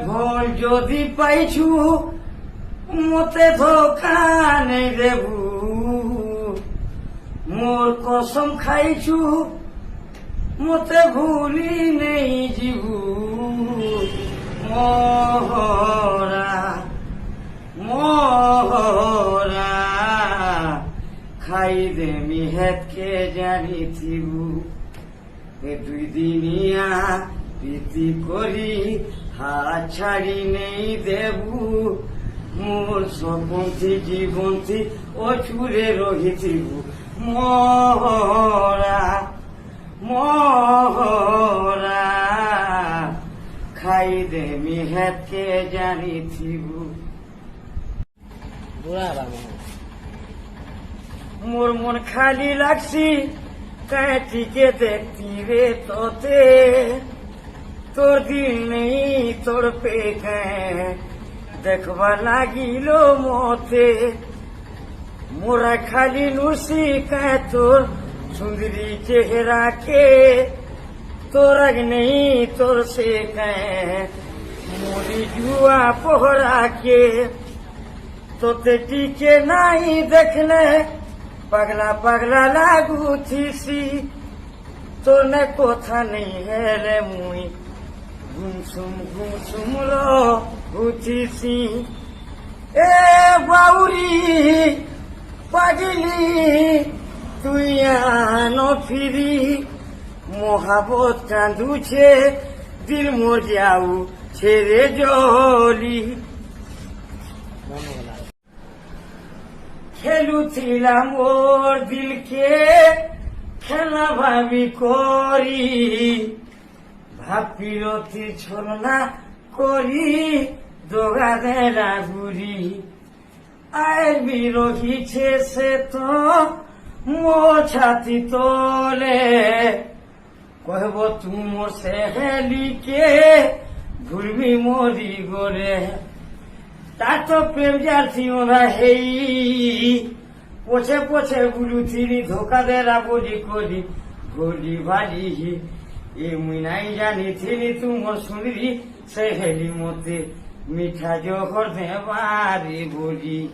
ভুল যদি পাইছু মতে ধোকা নেই দেবু, মোর কসম খাইছু মতে ভুলি নেই যিবু। মহরা মহরা খাই দেমি হেতকে জানিথিবু, এ দুই দিনিয়া প্রীতি করি হাত ছাড়ি নেই দেবু। মোর সপন্থী জীবন্তী ও চুরে রহিথিবু। মহরা মহরা খাই দেমি হেতকে জানিথিবু। মোর মন খালি লাগছি কাটিকে দেখতি রে তোতে, তোর দিল নেই তোর পে দেখবা লাগিল মতে। মোরা খালি নুসি তোর সুন্দরী চেহারাকে, তোর আগ নেই তোর সে মোরি জুয়া পোহরাকে। তোতে টিকে নাই দেখলে পাগলা পাগলা লাগুথিসি, তোর না কথা নেই হেলে মুই গুমসুম রুথিসি। এ বাউরি পাগলি তুই আনো ফিরি, মহাবত কাঁদুছে দিল মোর যাও ছেড়ে জলি। খেলুছিলাম ওর দিলকে খেলা ভাবি করি, ভাবিরতি ছলনা করি দোগা দেলা ঘুরি। আয়ের বিরহিছে সে তো মো ছাতি তোলে, কহব তুমোর সেহেলিকে ঘুরবি মরি গোরে। তা তো প্রেম যাচ্ছি ওরা হেই পছে পছে বুলুথিরি ধোকা দেরা বলি করি গলি ভালি। এ মুই নাই জানিথিলি তুমোর সুন্দরী সেহেলি মতে মিঠা জহর দেবারে বলি।